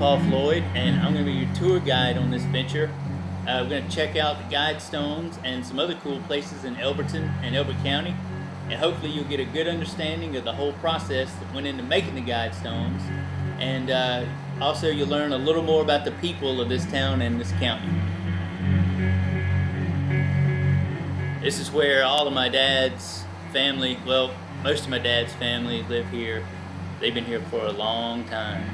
Floyd, and I'm going to be your tour guide on this venture. We're going to check out the Guidestones and some other cool places in Elberton and Elbert County, and hopefully you'll get a good understanding of the whole process that went into making the Guidestones, and also you'll learn a little more about the people of this town and this county. This is where all of my dad's family, well, most of my dad's family live here. They've been here for a long time.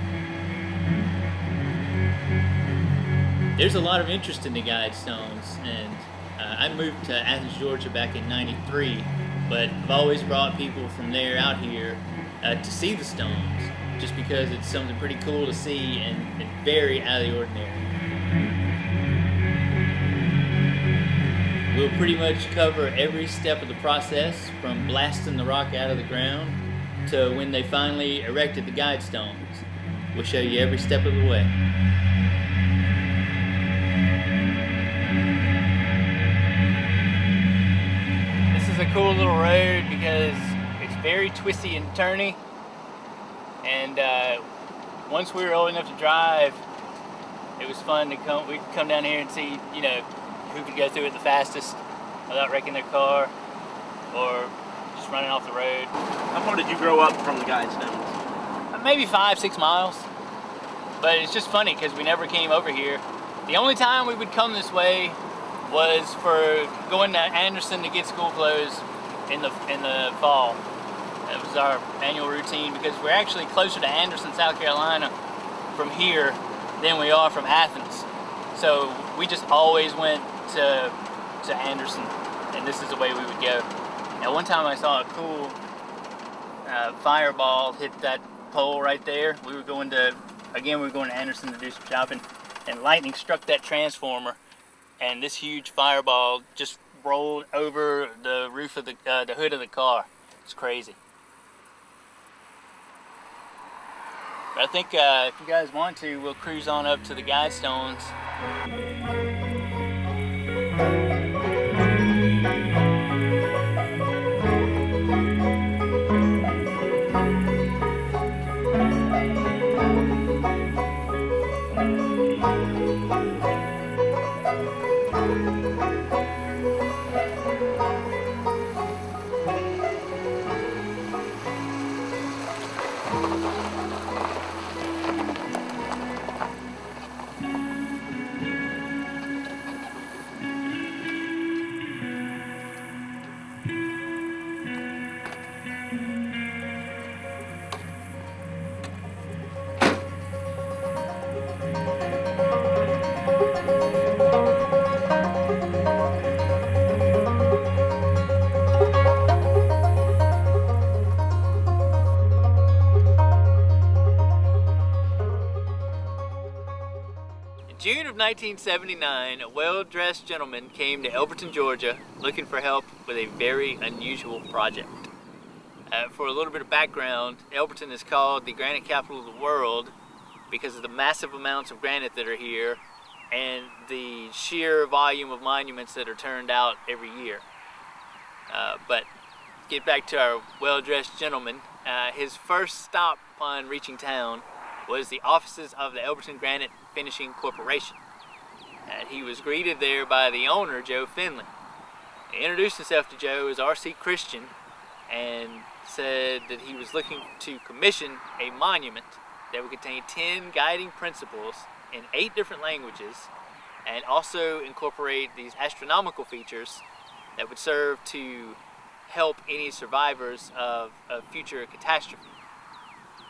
There's a lot of interest in the Guidestones, and I moved to Athens, Georgia back in '93, but I've always brought people from there out here to see the stones, just because it's something pretty cool to see and very out of the ordinary. We'll pretty much cover every step of the process, from blasting the rock out of the ground to when they finally erected the Guidestones. We'll show you every step of the way. This is a cool little road because it's very twisty and turny, and once we were old enough to drive, it was fun to we'd come down here and see, you know, who could go through it the fastest without wrecking their car or just running off the road. How far did you grow up from the Guidestones? Maybe 5-6 miles, but it's just funny because we never came over here. The only time we would come this way was for going to Anderson to get school clothes in the fall. That was our annual routine because we're actually closer to Anderson, South Carolina from here than we are from Athens. So we just always went to Anderson, and this is the way we would go. Now, one time I saw a cool fireball hit that pole right there. We were going to Anderson to do some shopping, and lightning struck that transformer, and this huge fireball just rolled over the roof of the hood of the car. It's crazy. But I think if you guys want to, we'll cruise on up to the Guidestones. June of 1979, a well-dressed gentleman came to Elberton, Georgia, looking for help with a very unusual project. For a little bit of background, Elberton is called the Granite Capital of the world because of the massive amounts of granite that are here and the sheer volume of monuments that are turned out every year. But get back to our well-dressed gentleman. His first stop upon reaching town was the offices of the Elberton Granite Finishing Corporation. He was greeted there by the owner, Joe Finley. He introduced himself to Joe as R.C. Christian and said that he was looking to commission a monument that would contain 10 guiding principles in 8 different languages and also incorporate these astronomical features that would serve to help any survivors of a future catastrophe.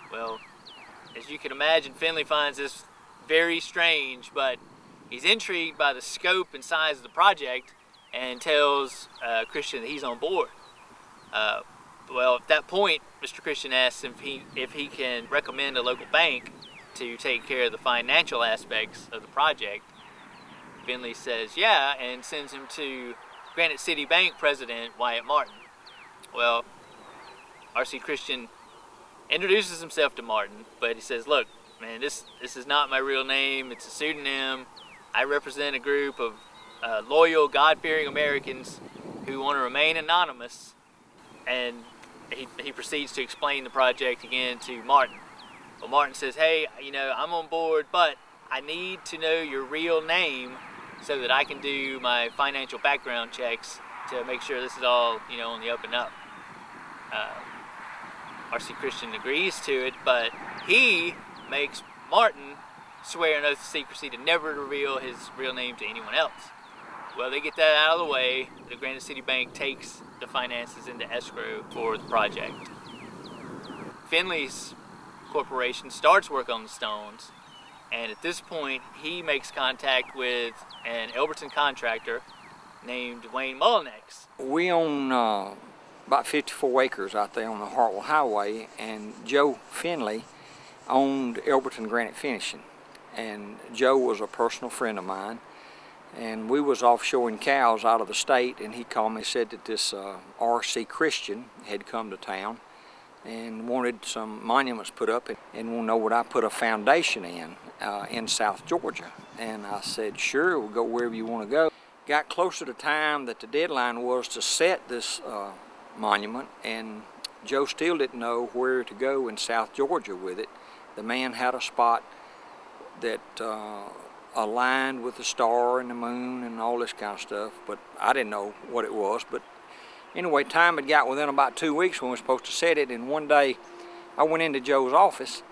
Well, as you can imagine, Finley finds this very strange, but he's intrigued by the scope and size of the project and tells Christian that he's on board. Well, at that point, Mr. Christian asks if he can recommend a local bank to take care of the financial aspects of the project. Finley says yeah, and sends him to Granite City Bank President Wyatt Martin. Well, R.C. Christian introduces himself to Martin, but he says, look, man, this is not my real name, it's a pseudonym. I represent a group of loyal, God-fearing Americans who want to remain anonymous. And he proceeds to explain the project again to Martin. Well, Martin says, hey, I'm on board, but I need to know your real name so that I can do my financial background checks to make sure this is all, on the up and up. R.C. Christian agrees to it, but he makes Martin swear an oath of secrecy to never reveal his real name to anyone else. Well, they get that out of the way. The Granite City Bank takes the finances into escrow for the project. Finley's corporation starts work on the stones, and at this point he makes contact with an Elberton contractor named Wayne Mullinex. We own about 54 acres out there on the Hartwell Highway, and Joe Finley owned Elberton Granite Finishing. And Joe was a personal friend of mine, and we was offshoring cows out of the state, and he called me and said that this R.C. Christian had come to town and wanted some monuments put up and wanted to know would I put a foundation in South Georgia. And I said, sure, we'll go wherever you want to go. Got closer to time that the deadline was to set this monument, and Joe still didn't know where to go in South Georgia with it. The man had a spot that aligned with the star and the moon and all this kind of stuff, but I didn't know what it was. But anyway, time had got within about 2 weeks when we were supposed to set it, and one day I went into Joe's office,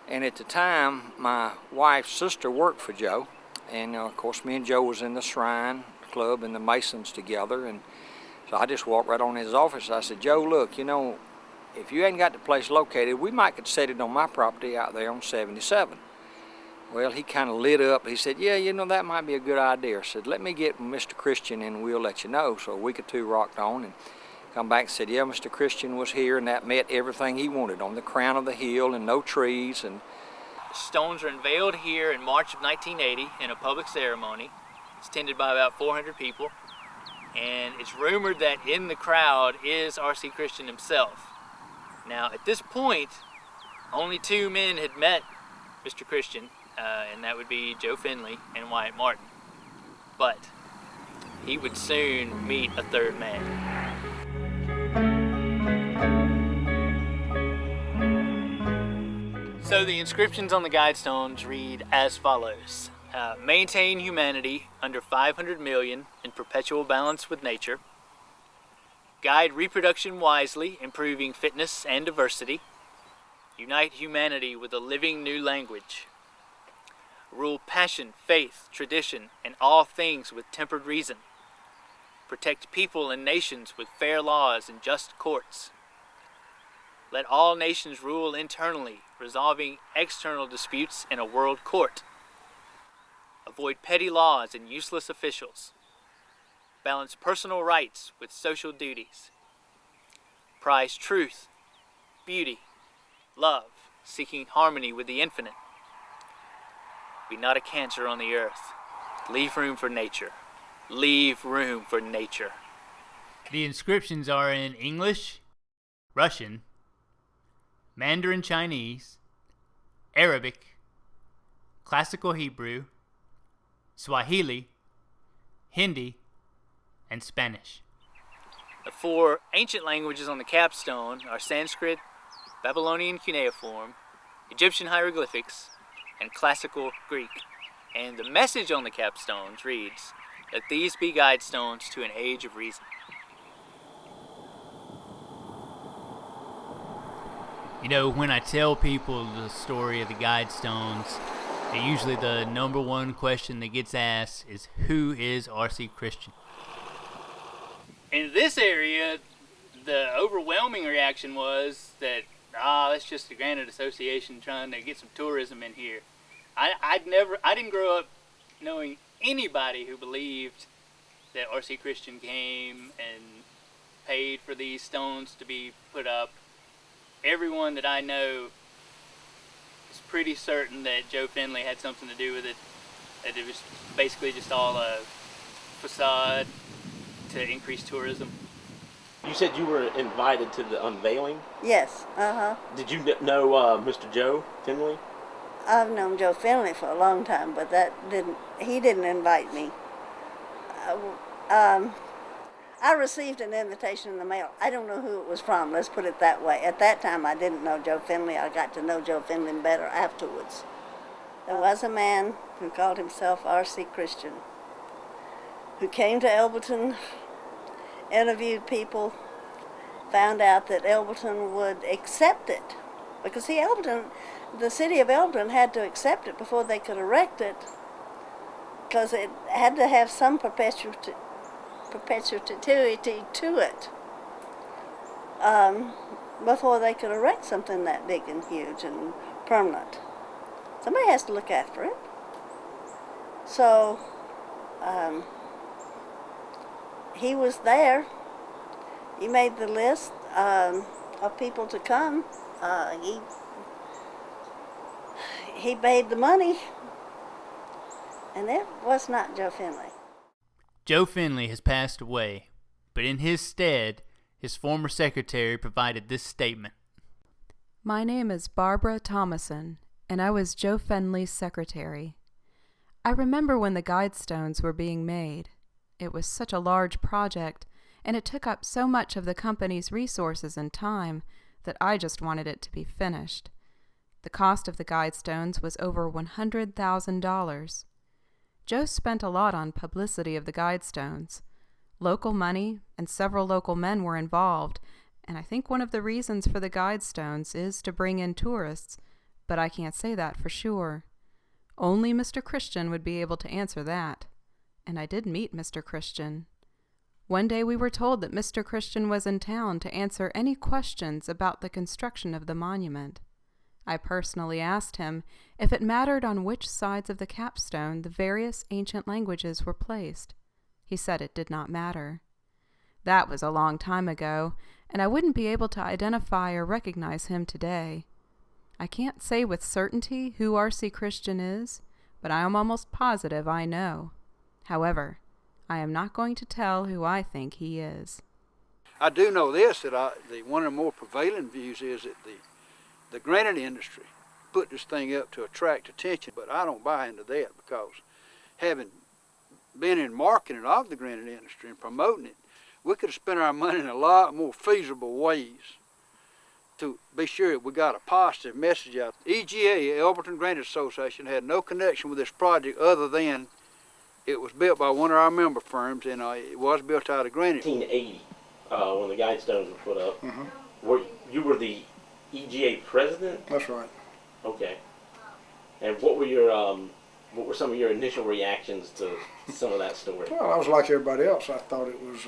and at the time my wife's sister worked for Joe, and of course me and Joe was in the Shrine Club and the Masons together, and so I just walked right on in his office. I said, Joe, look, if you hadn't got the place located, we might could set it on my property out there on 77. Well, he kind of lit up. He said, yeah, that might be a good idea. I said, let me get Mr. Christian and we'll let you know. So a week or two rocked on and come back and said, yeah, Mr. Christian was here, and that met everything he wanted on the crown of the hill and no trees. And the stones are unveiled here in March of 1980 in a public ceremony. It's attended by about 400 people. And it's rumored that in the crowd is R.C. Christian himself. Now, at this point, only two men had met Mr. Christian, and that would be Joe Finley and Wyatt Martin. But he would soon meet a third man. So the inscriptions on the guidestones read as follows. Maintain humanity under 500 million in perpetual balance with nature. Guide reproduction wisely, improving fitness and diversity. Unite humanity with a living new language. Rule passion, faith, tradition, and all things with tempered reason. Protect people and nations with fair laws and just courts. Let all nations rule internally, resolving external disputes in a world court. Avoid petty laws and useless officials. Balance personal rights with social duties. Prize truth, beauty, love, seeking harmony with the infinite. Be not a cancer on the earth. Leave room for nature. Leave room for nature. The inscriptions are in English, Russian, Mandarin Chinese, Arabic, Classical Hebrew, Swahili, Hindi, and Spanish. The four ancient languages on the capstone are Sanskrit, Babylonian cuneiform, Egyptian hieroglyphics, and Classical Greek. And the message on the capstones reads, "Let these be guidestones to an age of reason." When I tell people the story of the guidestones, usually the number one question that gets asked is, who is R.C. Christian? In this area, the overwhelming reaction was that, that's just the Granite Association trying to get some tourism in here. I didn't grow up knowing anybody who believed that R.C. Christian came and paid for these stones to be put up. Everyone that I know is pretty certain that Joe Finley had something to do with it, that it was basically just all a facade to increase tourism. You said you were invited to the unveiling? Yes, Did you know Mr. Joe Finley? I've known Joe Finley for a long time, but he didn't invite me. I received an invitation in the mail. I don't know who it was from, let's put it that way. At that time, I didn't know Joe Finley. I got to know Joe Finley better afterwards. There was a man who called himself R.C. Christian, who came to Elberton, interviewed people, found out that Elberton would accept it. Because see, Elberton, the city of Elberton had to accept it before they could erect it, because it had to have some perpetuity to it before they could erect something that big and huge and permanent. Somebody has to look after it. So he was there. He made the list of people to come. He paid the money, and it was not Joe Finley. Joe Finley has passed away, but in his stead, his former secretary provided this statement. My name is Barbara Thomason, and I was Joe Finley's secretary. I remember when the Guidestones were being made. It was such a large project, and it took up so much of the company's resources and time that I just wanted it to be finished. The cost of the Guidestones was over $100,000. Joe spent a lot on publicity of the Guidestones. Local money and several local men were involved, and I think one of the reasons for the Guidestones is to bring in tourists, but I can't say that for sure. Only Mr. Christian would be able to answer that, and I did meet Mr. Christian. One day we were told that Mr. Christian was in town to answer any questions about the construction of the monument. I personally asked him if it mattered on which sides of the capstone the various ancient languages were placed. He said it did not matter. That was a long time ago, and I wouldn't be able to identify or recognize him today. I can't say with certainty who R.C. Christian is, but I am almost positive I know. However, I am not going to tell who I think he is. I do know this, that one of the more prevailing views is that the granite industry put this thing up to attract attention, but I don't buy into that, because having been in marketing of the granite industry and promoting it, we could have spent our money in a lot more feasible ways to be sure that we got a positive message out. EGA, Elberton Granite Association, had no connection with this project other than it was built by one of our member firms, and it was built out of granite. 1980, when the Guidestones were put up. Mm-hmm. You were the EGA president? That's right. Okay. And what were some of your initial reactions to some of that story? Well, I was like everybody else. I thought it was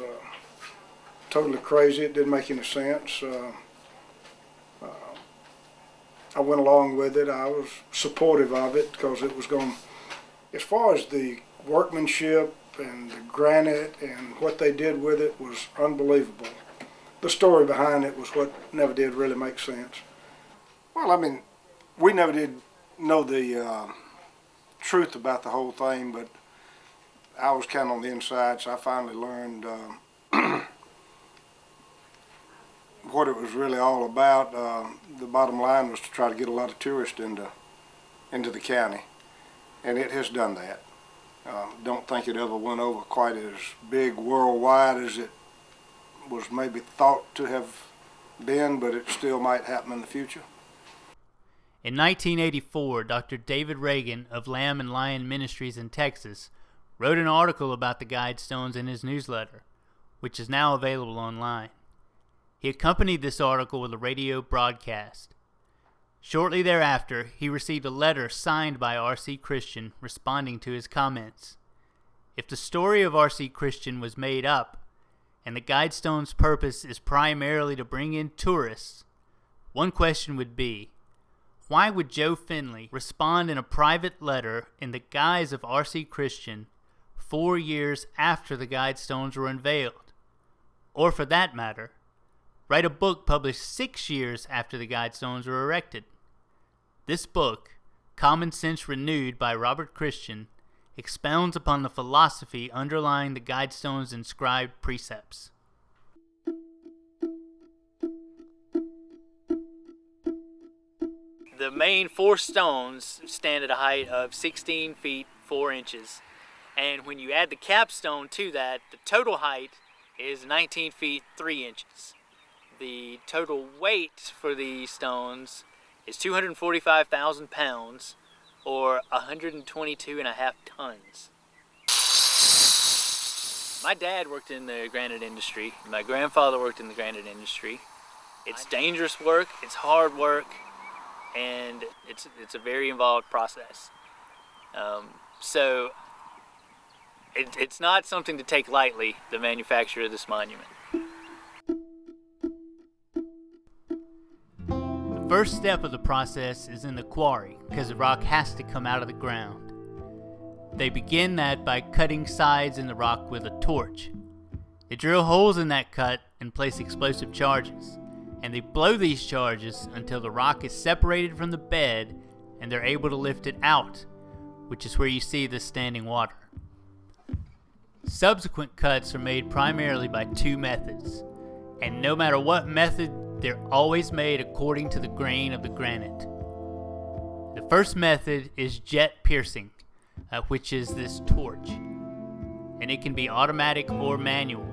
totally crazy. It didn't make any sense. I went along with it. I was supportive of it because it was going, as far as the workmanship and the granite and what they did with it was unbelievable. The story behind it was what never did really make sense. Well, I mean, we never did know the truth about the whole thing, but I was kind of on the inside, so I finally learned what it was really all about. The bottom line was to try to get a lot of tourists into the county, and it has done that. Don't think it ever went over quite as big worldwide as it was maybe thought to have been, but it still might happen in the future. In 1984, Dr. David Reagan of Lamb and Lion Ministries in Texas wrote an article about the Guidestones in his newsletter, which is now available online. He accompanied this article with a radio broadcast. Shortly thereafter, he received a letter signed by R.C. Christian responding to his comments. If the story of R.C. Christian was made up, and the Guidestone's purpose is primarily to bring in tourists, one question would be, why would Joe Finley respond in a private letter in the guise of R.C. Christian 4 years after the Guidestones were unveiled? Or for that matter, write a book published 6 years after the Guidestones were erected? This book, Common Sense Renewed by Robert Christian, expounds upon the philosophy underlying the Guidestones' inscribed precepts. The main 4 stones stand at a height of 16 feet 4 inches, and when you add the capstone to that, the total height is 19 feet 3 inches. The total weight for these stones is 245,000 pounds, or 122.5 tons. My dad worked in the granite industry. My grandfather worked in the granite industry. It's dangerous work, it's hard work, and it's a very involved process. So it's not something to take lightly, the manufacture of this monument. The first step of the process is in the quarry, because the rock has to come out of the ground. They begin that by cutting sides in the rock with a torch. They drill holes in that cut and place explosive charges, and they blow these charges until the rock is separated from the bed and they're able to lift it out, which is where you see the standing water. Subsequent cuts are made primarily by two methods, and no matter what method, they're always made according to the grain of the granite. The first method is jet piercing, which is this torch, and it can be automatic or manual,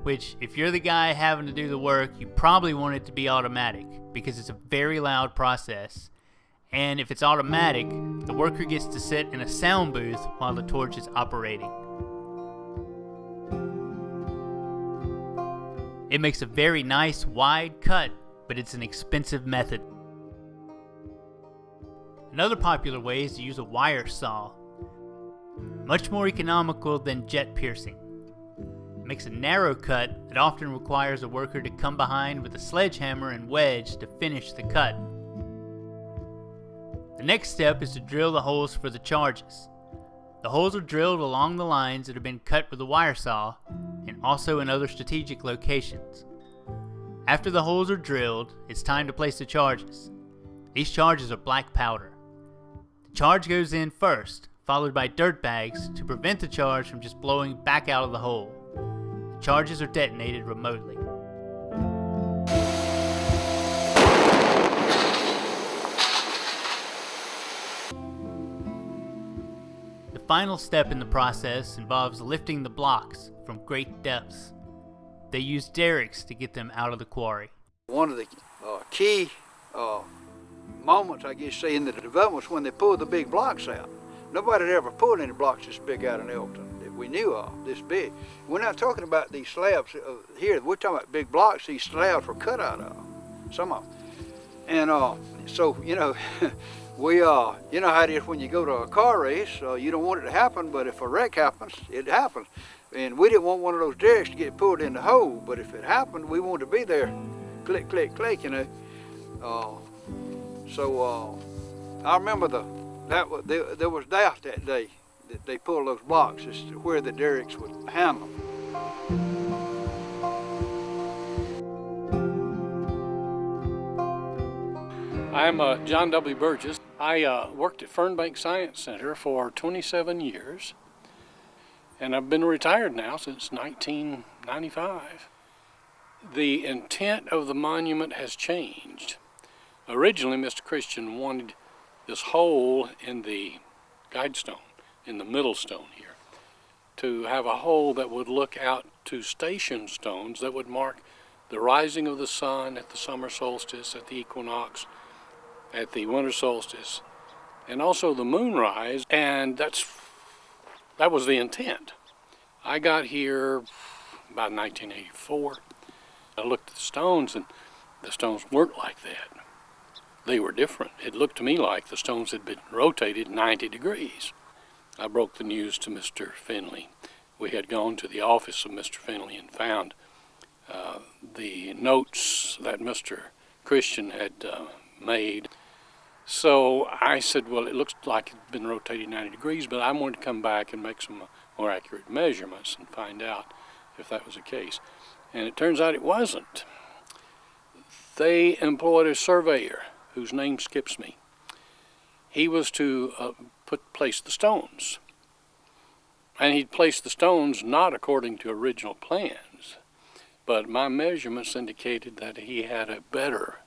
which if you're the guy having to do the work, you probably want it to be automatic because it's a very loud process, and if it's automatic, the worker gets to sit in a sound booth while the torch is operating. It makes a very nice wide cut, but it's an expensive method. Another popular way is to use a wire saw. Much more economical than jet piercing. It makes a narrow cut that often requires a worker to come behind with a sledgehammer and wedge to finish the cut. The next step is to drill the holes for the charges. The holes are drilled along the lines that have been cut with a wire saw, and also in other strategic locations. After the holes are drilled, it's time to place the charges. These charges are black powder. The charge goes in first, followed by dirt bags to prevent the charge from just blowing back out of the hole. The charges are detonated remotely. The final step in the process involves lifting the blocks from great depths. They use derricks to get them out of the quarry. One of the key moments, I guess, say, in the development was when they pulled the big blocks out. Nobody had ever pulled any blocks this big out in Elberton that we knew of, this big. We're not talking about these slabs here. We're talking about big blocks these slabs were cut out of, some of them. And so, you know, you know how it is when you go to a car race, you don't want it to happen, but if a wreck happens, it happens. And we didn't want one of those derricks to get pulled in the hole, but if it happened, we wanted to be there, click, click, click, you know. So I remember there was doubt that day that they pulled those blocks as to where the derricks would handle them. I'm John W. Burgess. I worked at Fernbank Science Center for 27 years, and I've been retired now since 1995. The intent of the monument has changed. Originally, Mr. Christian wanted this hole in the guidestone, in the middle stone here, to have a hole that would look out to station stones that would mark the rising of the sun at the summer solstice, at the equinox, at the winter solstice, and also the moonrise, and that was the intent. I got here about 1984. I looked at the stones, and the stones weren't like that. They were different. It looked to me like the stones had been rotated 90 degrees. I broke the news to Mr. Finley. We had gone to the office of Mr. Finley and found the notes that Mr. Christian had made. So I said, well, it looks like it had been rotated 90 degrees, but I wanted to come back and make some more accurate measurements and find out if that was the case. And it turns out it wasn't. They employed a surveyor whose name skips me. He was to place the stones. And he'd placed the stones not according to original plans, but my measurements indicated that he had a better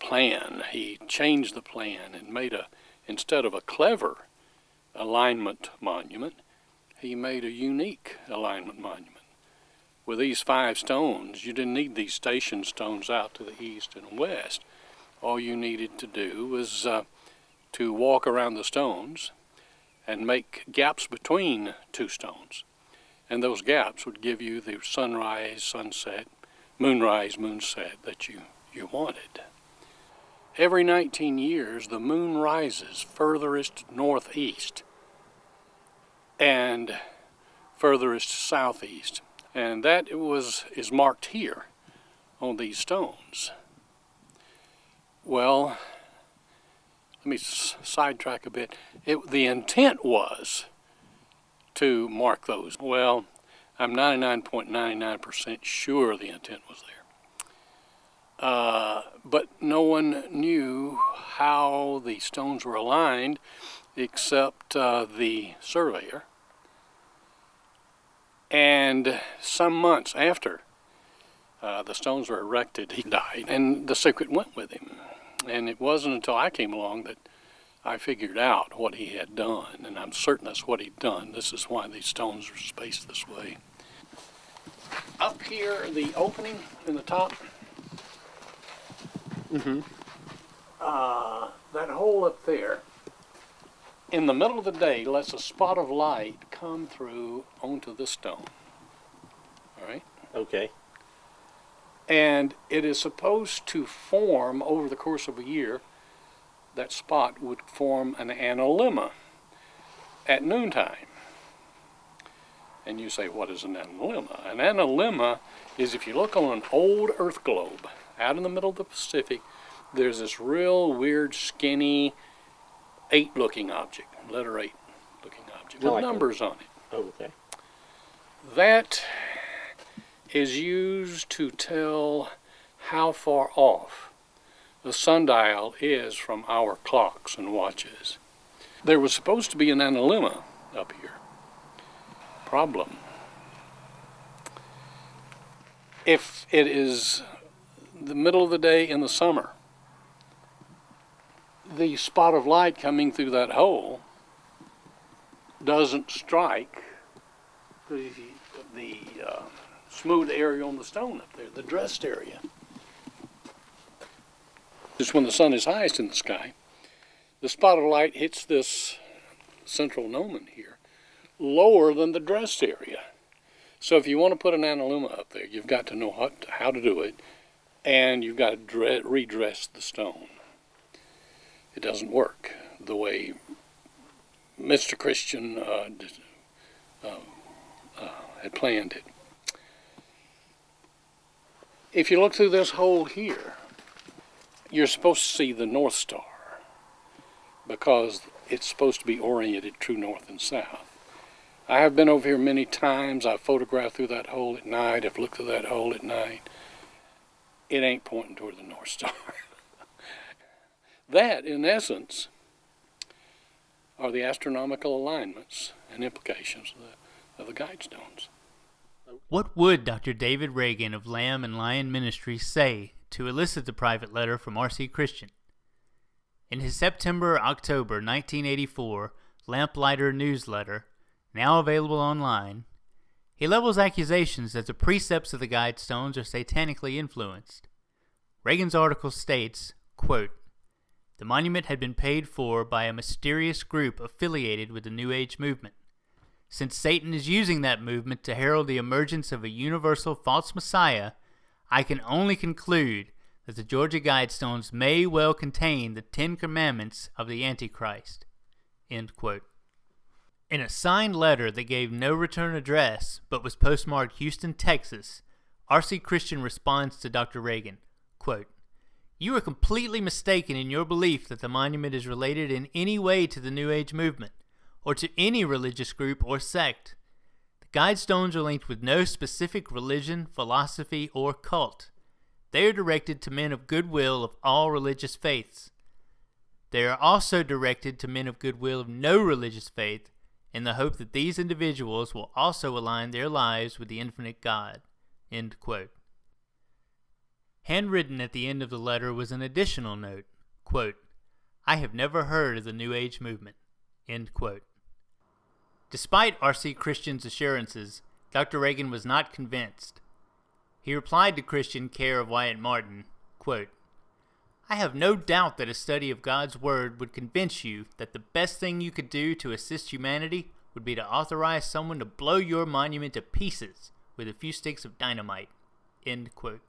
plan. He changed the plan and made instead of a clever alignment monument, he made a unique alignment monument. with these 5 stones, you didn't need these station stones out to the east and west. All you needed to do was to walk around the stones and make gaps between 2 stones. And those gaps would give you the sunrise, sunset, moonrise, moonset that you wanted. Every 19 years, the moon rises furthest northeast and furthest southeast. And that is marked here on these stones. Well, let me sidetrack a bit. The intent was to mark those. Well, I'm 99.99% sure the intent was there. But no one knew how the stones were aligned except the surveyor. And some months after the stones were erected, he died, and the secret went with him. And it wasn't until I came along that I figured out what he had done, and I'm certain that's what he'd done. This is why these stones are spaced this way. Up here, the opening in the top, that hole up there, in the middle of the day, lets a spot of light come through onto this stone. All right? Okay. And it is supposed to form, over the course of a year, that spot would form an analemma at noontime. And you say, what is an analemma? An analemma is, if you look on an old Earth globe, out in the middle of the Pacific, there's this real weird, skinny, 8-looking object, letter 8 looking object, with numbers on it. Oh, okay. That is used to tell how far off the sundial is from our clocks and watches. There was supposed to be an analemma up here. Problem. If it is the middle of the day in the summer, the spot of light coming through that hole doesn't strike the smooth area on the stone up there, the dressed area. Just when the sun is highest in the sky, the spot of light hits this central gnomon here, lower than the dressed area. So if you want to put an analemma up there, you've got to know how to do it, and you've had redress the stone. It doesn't work the way Mr. Christian had planned it. If you look through this hole here, you're supposed to see the North Star because it's supposed to be oriented true north and south. I have been over here many times. I've photographed through that hole at night. I've looked through that hole at night. It ain't pointing toward the North Star. That, in essence, are the astronomical alignments and implications of the Guidestones. What would Dr. David Reagan of Lamb and Lion Ministries say to elicit the private letter from R.C. Christian? In his September-October 1984 Lamplighter newsletter, now available online, he levels accusations that the precepts of the Guidestones are satanically influenced. Reagan's article states, quote, "The monument had been paid for by a mysterious group affiliated with the New Age movement. Since Satan is using that movement to herald the emergence of a universal false messiah, I can only conclude that the Georgia Guidestones may well contain the 10 Commandments of the Antichrist." End quote. In a signed letter that gave no return address but was postmarked Houston, Texas, R.C. Christian responds to Dr. Reagan, quote, "You are completely mistaken in your belief that the monument is related in any way to the New Age movement, or to any religious group or sect. The Guidestones are linked with no specific religion, philosophy, or cult. They are directed to men of goodwill of all religious faiths. They are also directed to men of goodwill of no religious faith, in the hope that these individuals will also align their lives with the infinite God." End quote. Handwritten at the end of the letter was an additional note, quote, "I have never heard of the New Age movement." End quote. Despite R.C. Christian's assurances, Dr. Reagan was not convinced. He replied to Christian Care of Wyatt Martin, quote, "I have no doubt that a study of God's Word would convince you that the best thing you could do to assist humanity would be to authorize someone to blow your monument to pieces with a few sticks of dynamite." End quote.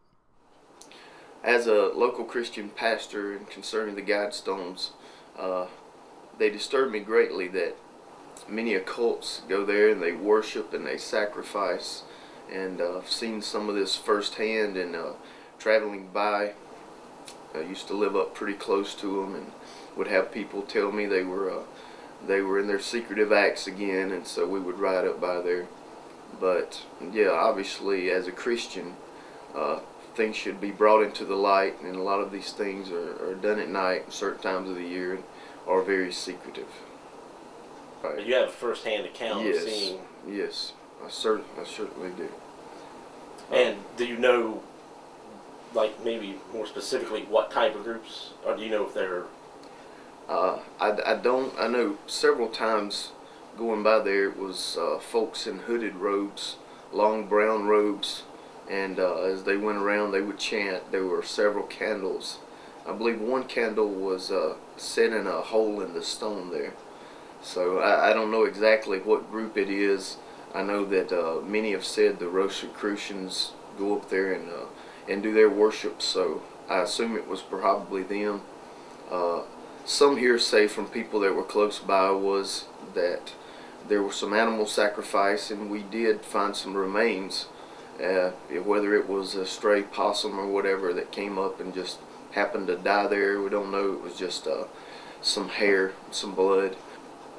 As a local Christian pastor and concerning the Guidestones, they disturb me greatly that many occults go there and they worship and they sacrifice. And I've seen some of this firsthand and traveling by. I used to live up pretty close to them and would have people tell me they were in their secretive acts again, and so we would ride up by there. But yeah, obviously as a Christian, things should be brought into the light, and a lot of these things are done at night, certain times of the year, and are very secretive. Right. But you have a first-hand account of seeing. Yes, I certainly do. And do you know, like maybe more specifically, what type of groups, or do you know if they're? I don't. I know several times going by there it was folks in hooded robes, long brown robes, and as they went around they would chant. There were several candles. I believe one candle was set in a hole in the stone there. So I don't know exactly what group it is. I know that many have said the Rosicrucians go up there and do their worship, so I assume it was probably them. Some hearsay from people that were close by was that there was some animal sacrifice, and we did find some remains, whether it was a stray possum or whatever that came up and just happened to die there. We don't know. It was just some hair, some blood.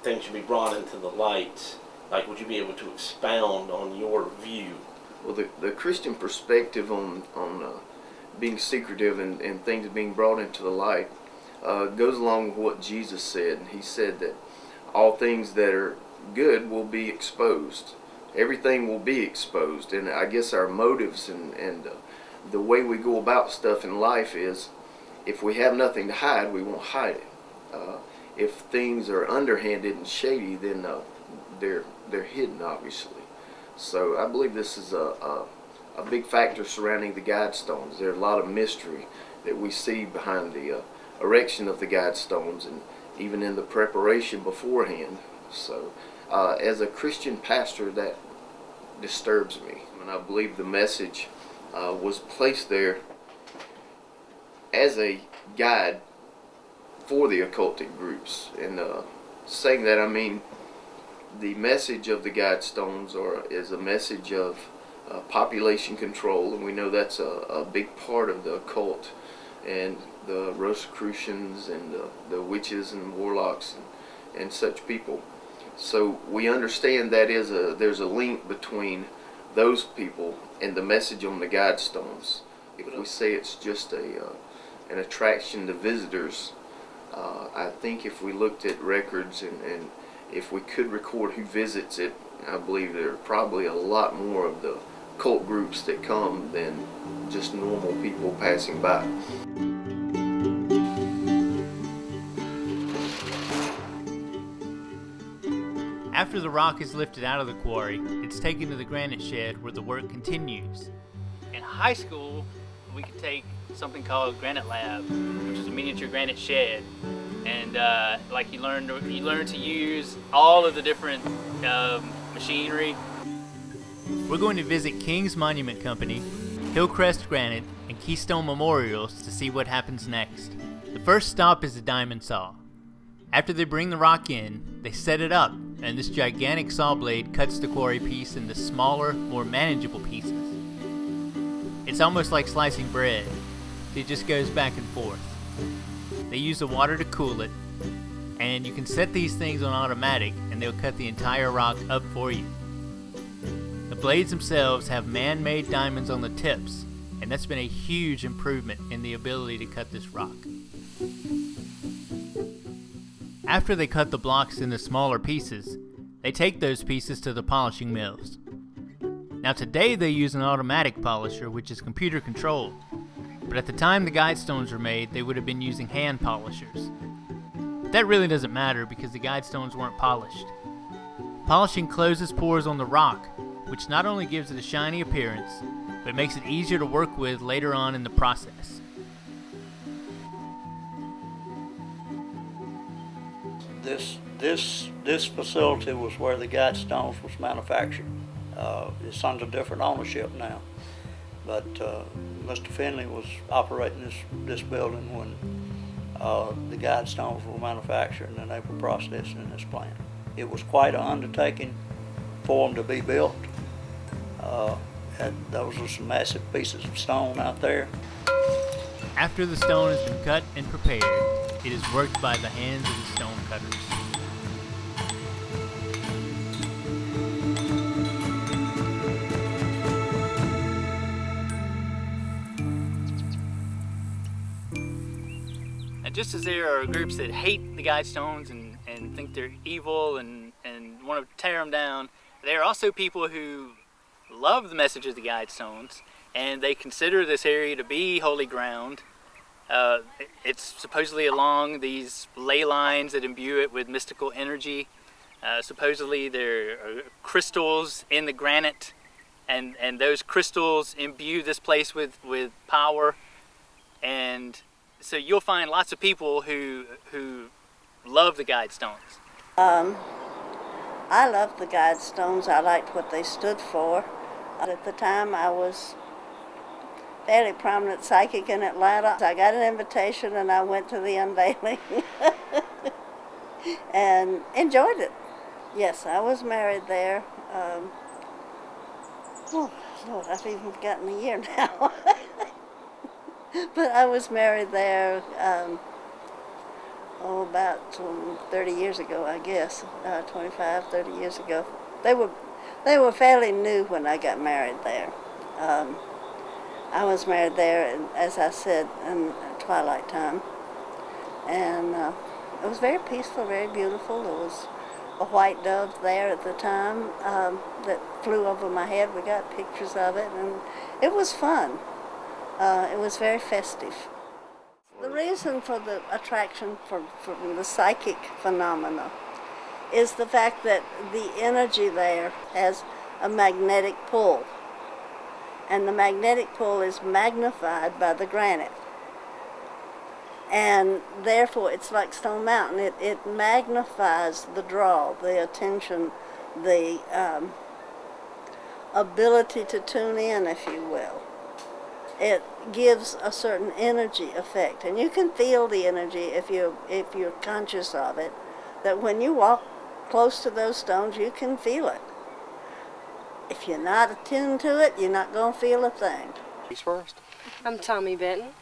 Things should be brought into the light. Like, would you be able to expound on your view? Well, the Christian perspective on being secretive and things being brought into the light goes along with what Jesus said. He said that all things that are good will be exposed. Everything will be exposed. And I guess our motives and the way we go about stuff in life is, if we have nothing to hide, we won't hide it. If things are underhanded and shady, then they're hidden, obviously. So I believe this is a big factor surrounding the Guidestones. There's a lot of mystery that we see behind the erection of the Guidestones, and even in the preparation beforehand. So as a Christian pastor, that disturbs me. And I believe the message was placed there as a guide for the occultic groups. And saying that, I mean the message of the Guidestones is a message of population control, and we know that's a big part of the occult, and the Rosicrucians and the witches and warlocks and such people. So we understand that there's a link between those people and the message on the Guidestones. If we say it's just an attraction to visitors, I think if we looked at records and if we could record who visits it, I believe there are probably a lot more of the cult groups that come than just normal people passing by. After the rock is lifted out of the quarry, it's taken to the granite shed where the work continues. In high school, we could take something called Granite Lab, which is a miniature granite shed, and like you learn to use all of the different machinery. We're going to visit King's Monument Company, Hillcrest Granite, and Keystone Memorials to see what happens next. The first stop is the diamond saw. After they bring the rock in, they set it up, and this gigantic saw blade cuts the quarry piece into smaller, more manageable pieces. It's almost like slicing bread. It just goes back and forth. They use the water to cool it, and you can set these things on automatic and they'll cut the entire rock up for you. The blades themselves have man-made diamonds on the tips, and that's been a huge improvement in the ability to cut this rock. After they cut the blocks into smaller pieces, they take those pieces to the polishing mills. Now today they use an automatic polisher which is computer controlled, but at the time the Guidestones were made they would have been using hand polishers. But that really doesn't matter because the Guidestones weren't polished. Polishing closes pores on the rock, which not only gives it a shiny appearance, but makes it easier to work with later on in the process. This facility was where the Guidestones was manufactured. It's under different ownership now, but Mr. Finley was operating this building when the Guidestones were manufactured and they were processing in this plant. It was quite an undertaking for them to be built. Those were some massive pieces of stone out there. After the stone has been cut and prepared, it is worked by the hands of the stone cutters. Now, just as there are groups that hate the Guidestones and think they're evil and want to tear them down, there are also people who love the message of the Guidestones, and they consider this area to be holy ground. It's supposedly along these ley lines that imbue it with mystical energy. Supposedly there are crystals in the granite, and those crystals imbue this place with power. And so you'll find lots of people who love the Guidestones. I loved the Guidestones. I liked what they stood for. At the time, I was fairly prominent psychic in Atlanta. I got an invitation and I went to the unveiling and enjoyed it. Yes, I was married there. Oh, Lord, I've even forgotten the year now. But I was married there about 30 years ago, I guess, 25, 30 years ago. They were fairly new when I got married there. I was married there, as I said, in twilight time. And it was very peaceful, very beautiful. There was a white dove there at the time that flew over my head. We got pictures of it, and it was fun. It was very festive. The reason for the attraction from the psychic phenomena is the fact that the energy there has a magnetic pull. And the magnetic pull is magnified by the granite. And therefore, it's like Stone Mountain. It magnifies the draw, the attention, the ability to tune in, if you will. It gives a certain energy effect, and you can feel the energy if you're conscious of it. That when you walk close to those stones, you can feel it. If you're not attuned to it, you're not going to feel a thing. Who's first? I'm Tommy Benton.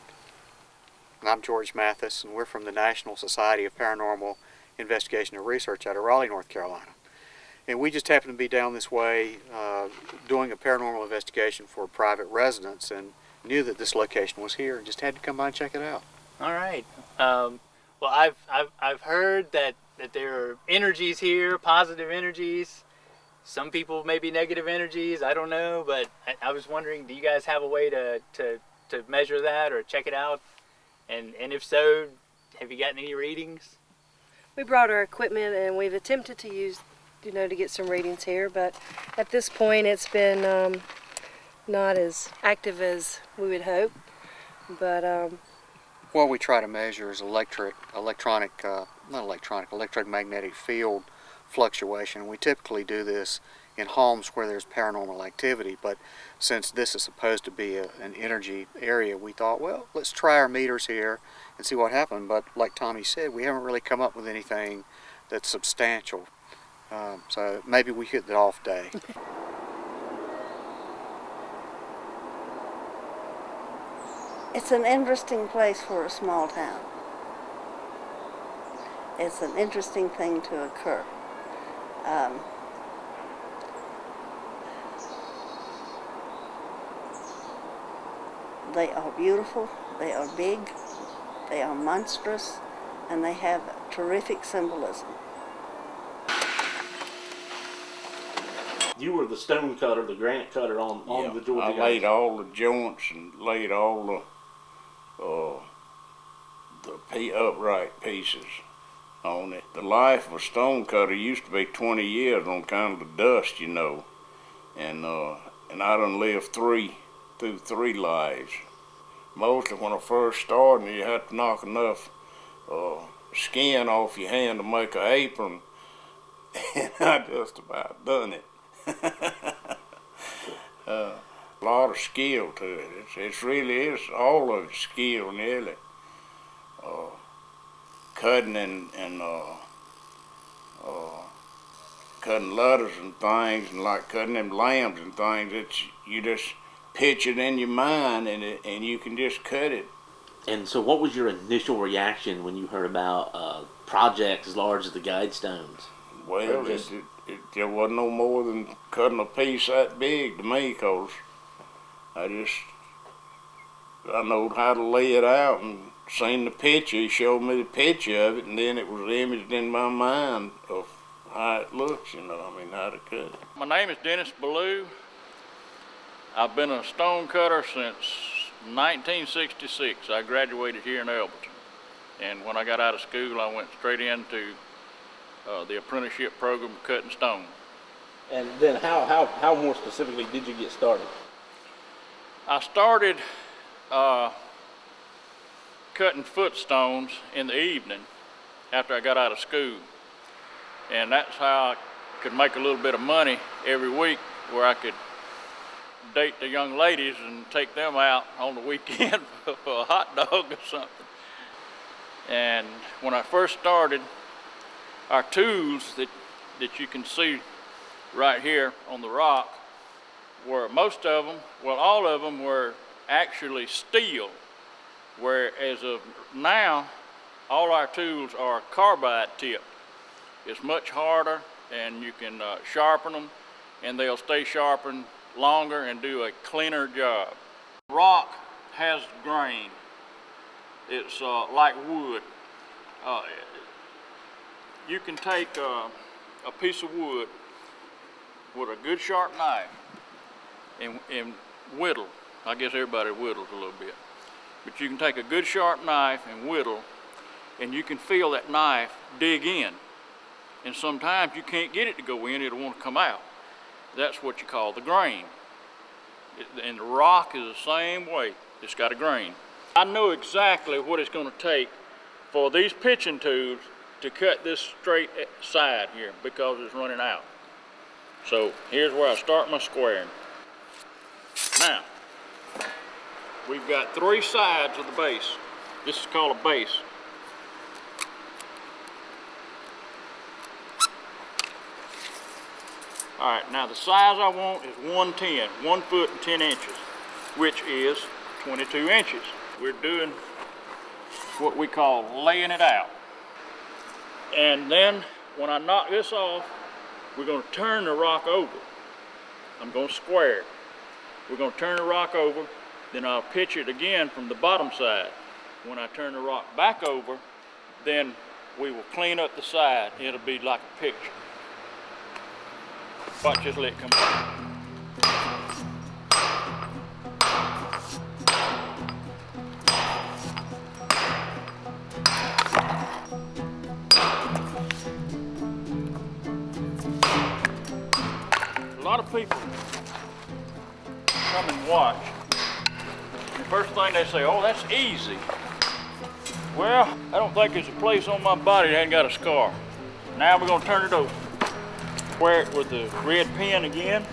And I'm George Mathis, and we're from the National Society of Paranormal Investigation and Research out of Raleigh, North Carolina. And we just happened to be down this way doing a paranormal investigation for a private residence, and knew that this location was here and just had to come by and check it out. All right. Well, I've heard that there are energies here, positive energies. Some people may be negative energies. I don't know, but I was wondering, do you guys have a way to measure that or check it out? And if so, have you gotten any readings? We brought our equipment and we've attempted to use, to get some readings here, but at this point it's been not as active as we would hope. But what we try to measure is electromagnetic field fluctuation. We typically do this in homes where there's paranormal activity, but since this is supposed to be an energy area, we thought, well, let's try our meters here and see what happened. But like Tommy said, we haven't really come up with anything that's substantial. So maybe we hit the off day. It's an interesting place for a small town. It's an interesting thing to occur. They are beautiful, they are big, they are monstrous, and they have terrific symbolism. You were the stone cutter, the granite cutter on the Georgia Guidestones. I laid all the joints and laid all the upright pieces on it. The life of a stone cutter used to be 20 years on kind of the dust, and I done lived through three lives. Mostly when I first started, you had to knock enough skin off your hand to make an apron, and I just about done it. A lot of skill to it. It really is all of it skill, nearly. Cutting and cutting letters and things, and like cutting them lambs and things. You just pitch it in your mind, and you can just cut it. And so what was your initial reaction when you heard about projects as large as the Guidestones? Well, it wasn't no more than cutting a piece that big to me, because I know how to lay it out and seen the picture. He showed me the picture of it, and then it was imaged in my mind of how it looks, how to cut it. My name is Dennis Ballou. I've been a stone cutter since 1966. I graduated here in Elberton, and when I got out of school, I went straight into the apprenticeship program of cutting stone. And then how more specifically did you get started? I started cutting footstones in the evening after I got out of school, and that's how I could make a little bit of money every week, where I could date the young ladies and take them out on the weekend for a hot dog or something. And when I first started, our tools that you can see right here on the rock were all of them were actually steel, whereas of now, all our tools are carbide tipped. It's much harder, and you can sharpen them, and they'll stay sharpened longer and do a cleaner job. Rock has grain. It's like wood. You can take a piece of wood with a good sharp knife and whittle. I guess everybody whittles a little bit. But you can take a good sharp knife and whittle, and you can feel that knife dig in. And sometimes you can't get it to go in, it'll want to come out. That's what you call the grain. And the rock is the same way. It's got a grain. I know exactly what it's going to take for these pitching tools to cut this straight side here, because it's running out. So here's where I start my squaring. Now, we've got 3 sides of the base. This is called a base. All right, now the size I want is 110, 1 foot and 10 inches, which is 22 inches. We're doing what we call laying it out. And then when I knock this off, we're going to turn the rock over. I'm going to square it. We're going to turn the rock over, then I'll pitch it again from the bottom side. When I turn the rock back over, then we will clean up the side. It'll be like a picture. Watch this, let it come out. A lot of people come and watch. The first thing they say, oh, that's easy. Well, I don't think there's a place on my body that hasn't got a scar. Now we're gonna turn it over. Square it with the red pen again.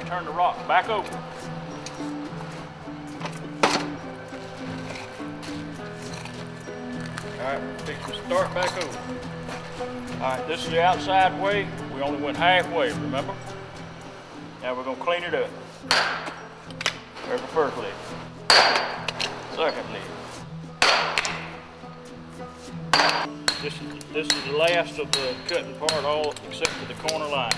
Turn the rock back over. All right, fix to start back over. All right, this is the outside way. We only went halfway, remember? Now we're gonna clean it up. There's the first leg. Second leg. This is the last of the cutting part, all except for the corner line.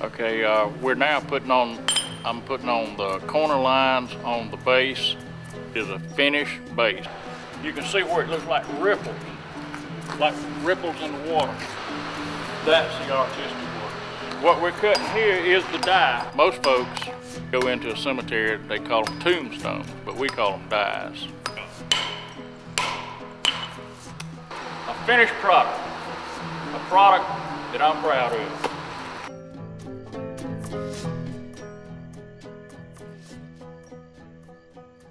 Okay, we're now I'm putting on the corner lines on the base. Is a finished base. You can see where it looks like ripples in the water. That's the artistic work. What we're cutting here is the die. Most folks go into a cemetery, they call them tombstones, but we call them dies. A finished product, a product that I'm proud of.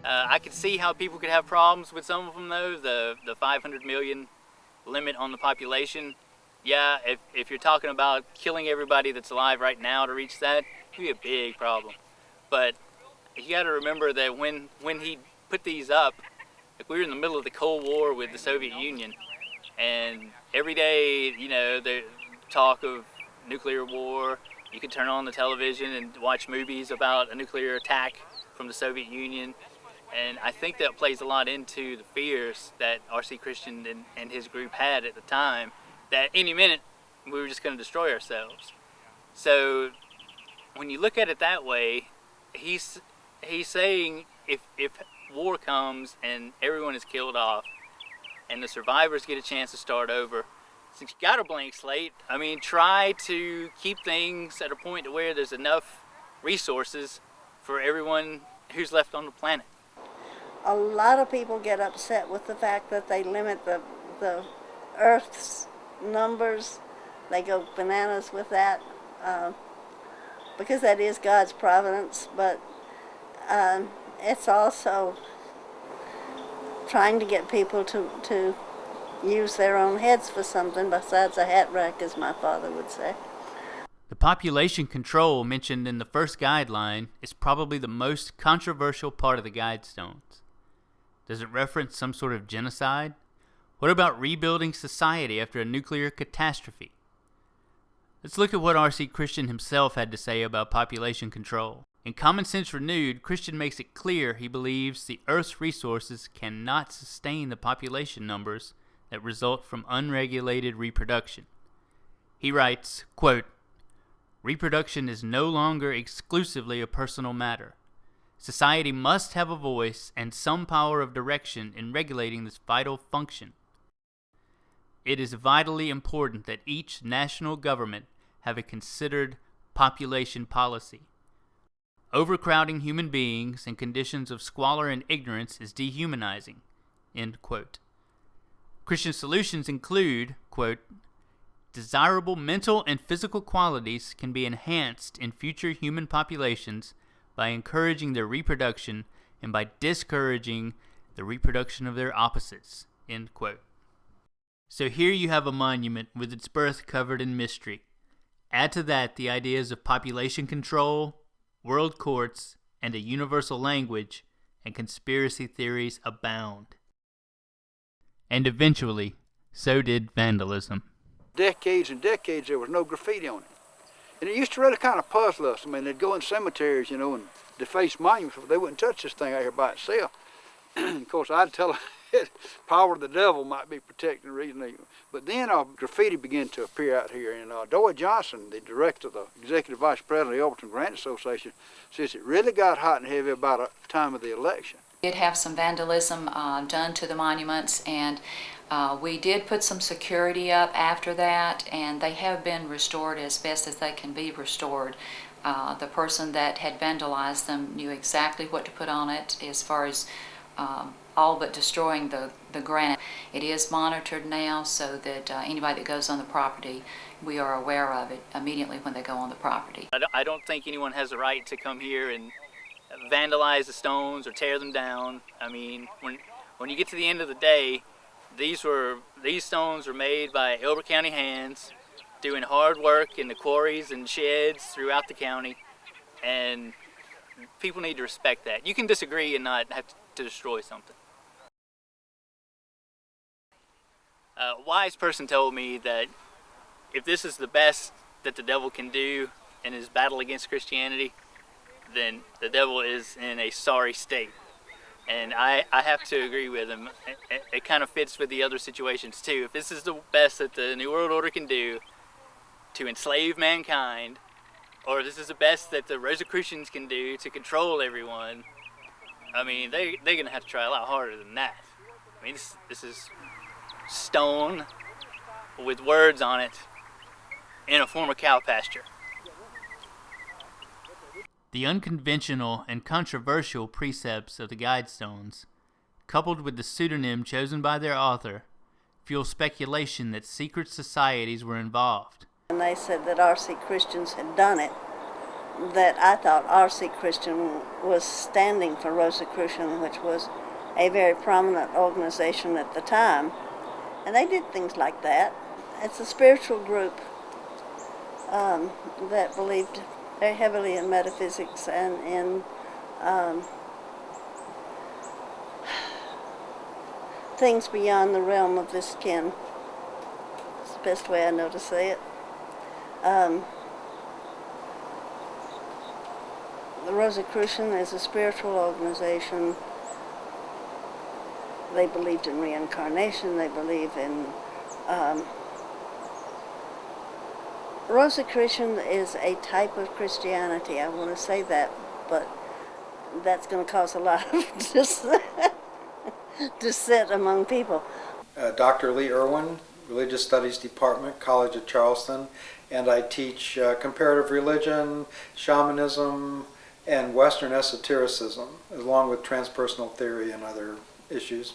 I could see how people could have problems with some of them though, the 500 million limit on the population. Yeah, if you're talking about killing everybody that's alive right now to reach that, it'd be a big problem. But you got to remember that when he put these up, like we were in the middle of the Cold War with the Soviet Union, and every day, you know, the talk of nuclear war. You could turn on the television and watch movies about a nuclear attack from the Soviet Union. And I think that plays a lot into the fears that R.C. Christian and his group had at the time, that any minute we were just going to destroy ourselves. So when you look at it that way, he's saying if war comes and everyone is killed off and the survivors get a chance to start over, since you got a blank slate, I mean, try to keep things at a point to where there's enough resources for everyone who's left on the planet. A lot of people get upset with the fact that they limit the Earth's numbers. They go bananas with that because that is God's providence, but it's also trying to get people to use their own heads for something besides a hat rack, as my father would say. The population control mentioned in the first guideline is probably the most controversial part of the Guidestones. Does it reference some sort of genocide? What about rebuilding society after a nuclear catastrophe? Let's look at what R.C. Christian himself had to say about population control. In Common Sense Renewed, Christian makes it clear he believes the Earth's resources cannot sustain the population numbers that result from unregulated reproduction. He writes, quote, "Reproduction is no longer exclusively a personal matter. Society must have a voice and some power of direction in regulating this vital function. It is vitally important that each national government have a considered population policy. Overcrowding human beings in conditions of squalor and ignorance is dehumanizing." End quote. Christian solutions include, quote, "Desirable mental and physical qualities can be enhanced in future human populations by encouraging their reproduction and by discouraging the reproduction of their opposites." End quote. So here you have a monument with its birth covered in mystery. Add to that the ideas of population control, world courts, and a universal language, and conspiracy theories abound. And eventually, so did vandalism. Decades and decades there was no graffiti on it. And it used to really kind of puzzle us. I mean, they'd go in cemeteries, you know, and deface monuments, but they wouldn't touch this thing out here by itself. Of course, I'd tell them power of the devil might be protecting the reason. But then graffiti began to appear out here, and Doy Johnson, the director, the executive vice president of the Elberton Granite Association, says it really got hot and heavy about the time of the election. We did have some vandalism done to the monuments, and we did put some security up after that, and they have been restored as best as they can be restored. The person that had vandalized them knew exactly what to put on it as far as all but destroying the granite. It is monitored now so that anybody that goes on the property, we are aware of it immediately when they go on the property. I don't think anyone has the right to come here and vandalize the stones or tear them down. I mean, when you get to the end of the day, these stones were made by Elbert County hands, doing hard work in the quarries and sheds throughout the county, and people need to respect that. You can disagree and not have to destroy something. A wise person told me that if this is the best that the devil can do in his battle against Christianity, then the devil is in a sorry state. And I have to agree with him. It kind of fits with the other situations too. If this is the best that the New World Order can do to enslave mankind, or if this is the best that the Rosicrucians can do to control everyone, I mean, they're going to have to try a lot harder than that. I mean, this is stone with words on it in a former cow pasture. The unconventional and controversial precepts of the Guidestones, coupled with the pseudonym chosen by their author, fuel speculation that secret societies were involved. And they said that R.C. Christians had done it, that I thought R.C. Christian was standing for Rosicrucian, which was a very prominent organization at the time. And they did things like that. It's a spiritual group that believed very heavily in metaphysics and in things beyond the realm of this kin. It's the best way I know to say it. The Rosicrucian is a spiritual organization. They believed in reincarnation. They believe in... Rosicrucian is a type of Christianity. I want to say that, but that's going to cause a lot of dissent among people. Dr. Lee Irwin, Religious Studies Department, College of Charleston, and I teach comparative religion, shamanism, and Western esotericism, along with transpersonal theory and other issues.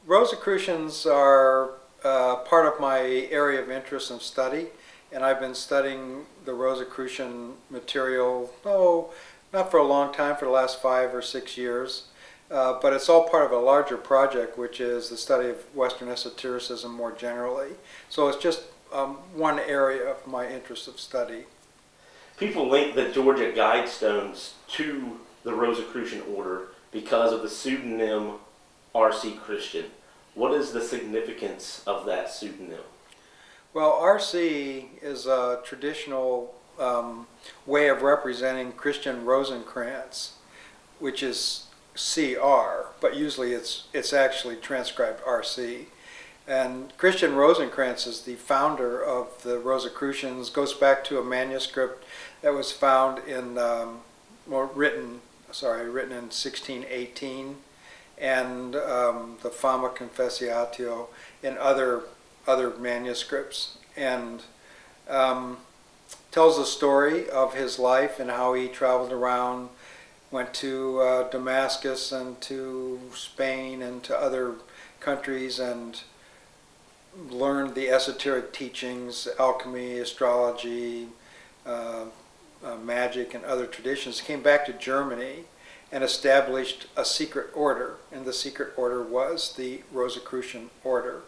Rosicrucians are part of my area of interest and study, and I've been studying the Rosicrucian material, not for a long time, for the last 5 or 6 years, but it's all part of a larger project, which is the study of Western esotericism more generally. So it's just one area of my interest of study. People link the Georgia Guidestones to the Rosicrucian order because of the pseudonym R.C. Christian. What is the significance of that pseudonym? Well, R.C. is a traditional way of representing Christian Rosencrantz, which is C.R., but usually it's actually transcribed R.C. And Christian Rosencrantz is the founder of the Rosicrucians, goes back to a manuscript that was found in, written in 1618, and the Fama Confessiatio and other manuscripts, and tells the story of his life and how he traveled around, went to Damascus and to Spain and to other countries and learned the esoteric teachings, alchemy, astrology, magic, and other traditions. Came back to Germany and established a secret order, and the secret order was the Rosicrucian order.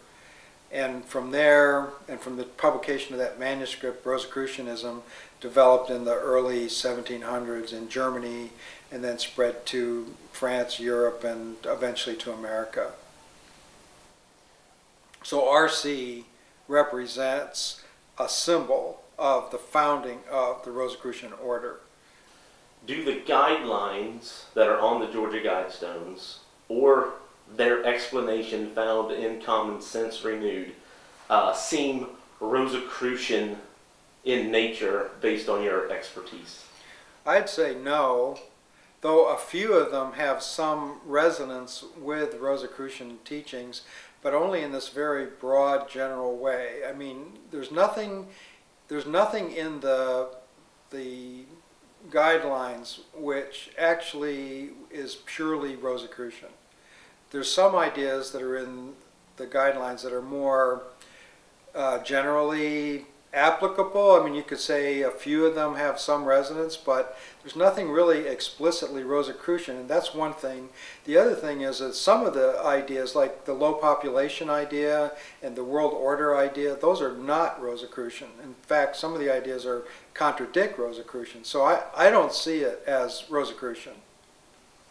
And from there, and from the publication of that manuscript, Rosicrucianism developed in the early 1700s in Germany, and then spread to France, Europe, and eventually to America. So RC represents a symbol of the founding of the Rosicrucian order. Do the guidelines that are on the Georgia Guidestones, or their explanation found in Common Sense Renewed, seem Rosicrucian in nature based on your expertise? I'd say no, though a few of them have some resonance with Rosicrucian teachings, but only in this very broad, general way. I mean, there's nothing in the guidelines which actually is purely Rosicrucian. There's some ideas that are in the guidelines that are more generally applicable. I mean, you could say a few of them have some resonance, but there's nothing really explicitly Rosicrucian, and that's one thing. The other thing is that some of the ideas, like the low population idea and the world order idea, those are not Rosicrucian. In fact, some of the ideas contradict Rosicrucian, so I don't see it as Rosicrucian.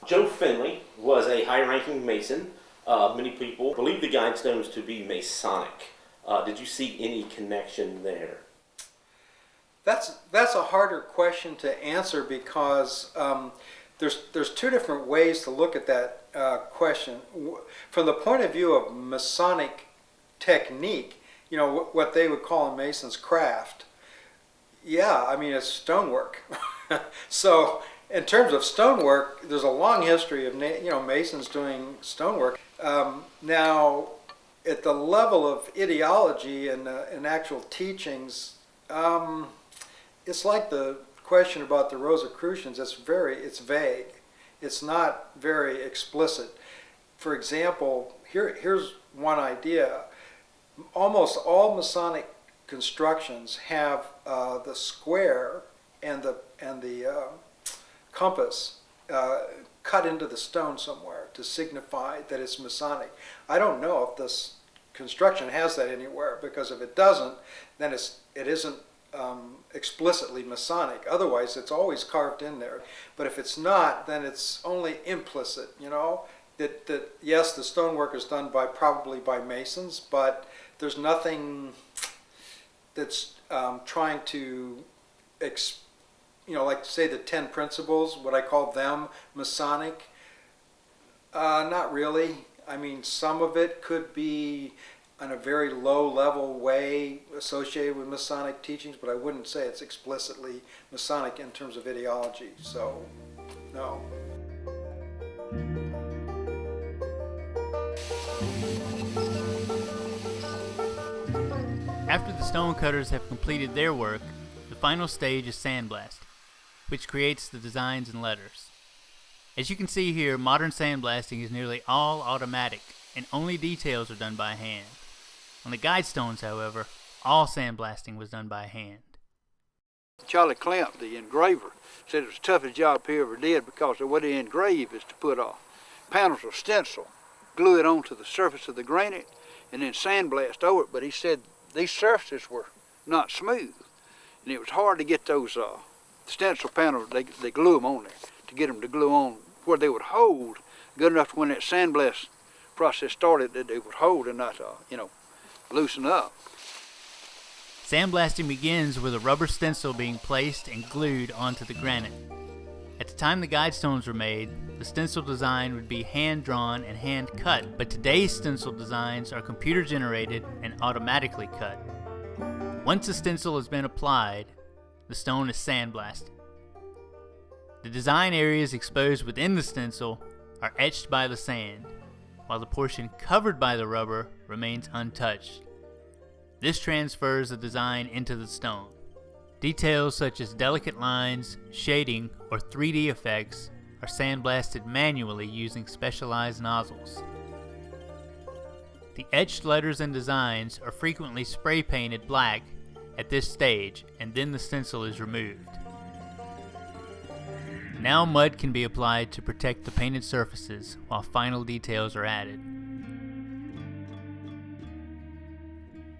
Joe Finley was a high-ranking Mason. Many people believe the Guidestones to be Masonic. Did you see any connection there? That's a harder question to answer because there's two different ways to look at that question. From the point of view of Masonic technique, you know, what they would call in Mason's craft, yeah, I mean, it's stonework. So in terms of stonework, there's a long history of Masons doing stonework. Now, at the level of ideology and actual teachings, it's like the question about the Rosicrucians, it's vague. It's not very explicit. For example, here's one idea. Almost all Masonic constructions have the square and the compass cut into the stone somewhere to signify that it's Masonic. I don't know if this construction has that anywhere, because if it doesn't, then it isn't explicitly Masonic. Otherwise, it's always carved in there. But if it's not, then it's only implicit, you know, that yes, the stonework is done probably by masons, but there's nothing that's trying to, like say the 10 principles, would I call them Masonic? Not really. I mean, some of it could be in a very low level way associated with Masonic teachings, but I wouldn't say it's explicitly Masonic in terms of ideology, so no. After the stonecutters have completed their work, the final stage is sandblasting, which creates the designs and letters. As you can see here, modern sandblasting is nearly all automatic, and only details are done by hand. On the Guidestones, however, all sandblasting was done by hand. Charlie Clamp, the engraver, said it was the toughest job he ever did, because the way they engrave is to put panels of stencil, glue it onto the surface of the granite, and then sandblast over it. But he said these surfaces were not smooth, and it was hard to get those stencil panels. They glue them on there to get them to glue on where they would hold good enough to when that sandblast process started that they would hold and not, loosen up. Sandblasting begins with a rubber stencil being placed and glued onto the granite. At the time the Guidestones were made, the stencil design would be hand-drawn and hand-cut, but today's stencil designs are computer-generated and automatically cut. Once the stencil has been applied, the stone is sandblasted. The design areas exposed within the stencil are etched by the sand, while the portion covered by the rubber remains untouched. This transfers the design into the stone. Details such as delicate lines, shading, or 3D effects are sandblasted manually using specialized nozzles. The etched letters and designs are frequently spray painted black at this stage, and then the stencil is removed. Now mud can be applied to protect the painted surfaces while final details are added.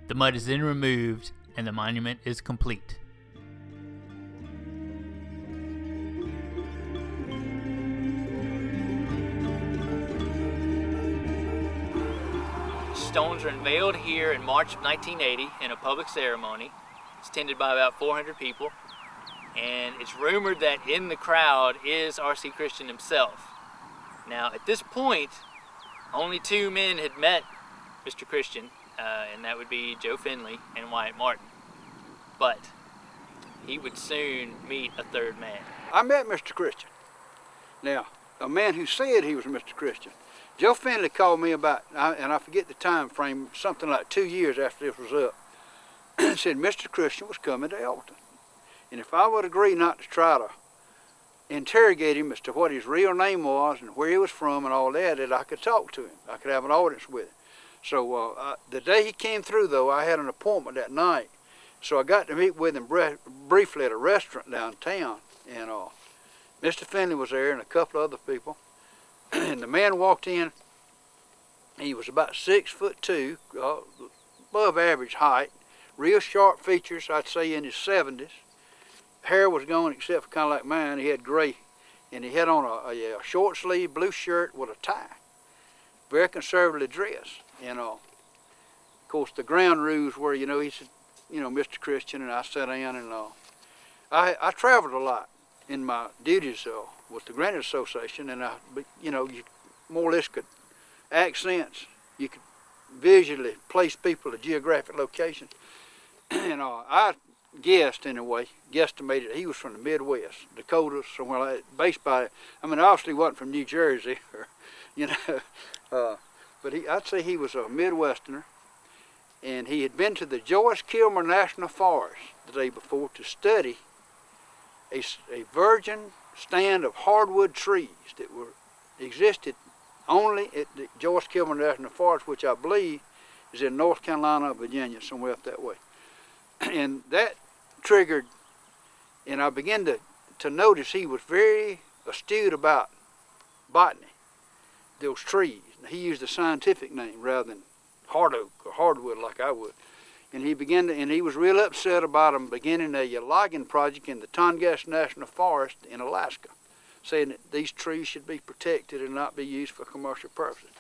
The mud is then removed and the monument is complete. Stones are unveiled here in March of 1980 in a public ceremony. It's attended by about 400 people. And it's rumored that in the crowd is R.C. Christian himself. Now, at this point, only two men had met Mr. Christian, and that would be Joe Finley and Wyatt Martin. But he would soon meet a third man. I met Mr. Christian. Now, a man who said he was Mr. Christian. Joe Finley called me about, and I forget the time frame, something like 2 years after this was up, and said Mr. Christian was coming to Elberton. And if I would agree not to try to interrogate him as to what his real name was and where he was from and all that, that I could talk to him. I could have an audience with him. So the day he came through, though, I had an appointment that night. So I got to meet with him briefly at a restaurant downtown. And Mr. Finley was there and a couple of other people. And the man walked in. He was about 6'2", above average height, real sharp features, I'd say in his 70s. Hair was gone except for kind of like mine. He had gray, and he had on a short sleeve blue shirt with a tie. Very conservatively dressed. And of course the ground rules were, he said, Mr. Christian, and I sat down, and I traveled a lot in my duties with the Granite Association, and you more or less could accents, you could visually place people at geographic location. And I guesstimated he was from the Midwest, Dakota, somewhere like that, based by, obviously he wasn't from New Jersey, or, but I'd say he was a Midwesterner, and he had been to the Joyce Kilmer National Forest the day before to study a virgin stand of hardwood trees that existed only at the Joyce Kilmer National Forest, which I believe is in North Carolina or Virginia, somewhere up that way. And that triggered, and I began to notice he was very astute about botany, those trees. He used a scientific name rather than hard oak or hardwood like I would. And he was real upset about him beginning a logging project in the Tongass National Forest in Alaska, saying that these trees should be protected and not be used for commercial purposes.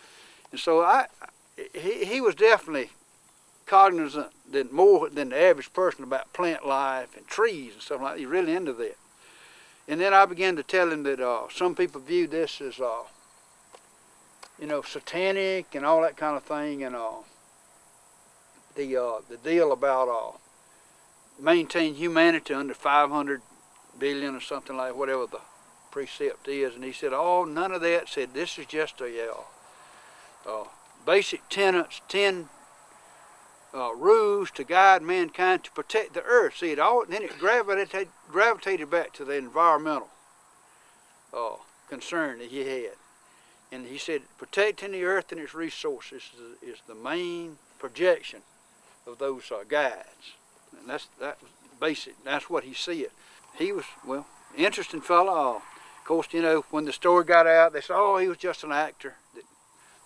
And so he was definitely cognizant more than the average person about plant life and trees and stuff like that. He's really into that. And then I began to tell him that some people view this as, satanic and all that kind of thing, and the deal about maintain humanity under 500 billion or something like whatever the precept is. And he said, oh, none of that. Said this is just a basic tenets, 10 rules to guide mankind to protect the earth. See, then it gravitated back to the environmental concern that he had. And he said protecting the earth and its resources is the main projection of those guides. And that's basic. That's what he said. He was, interesting fellow. Of course, when the story got out, they said, oh, he was just an actor that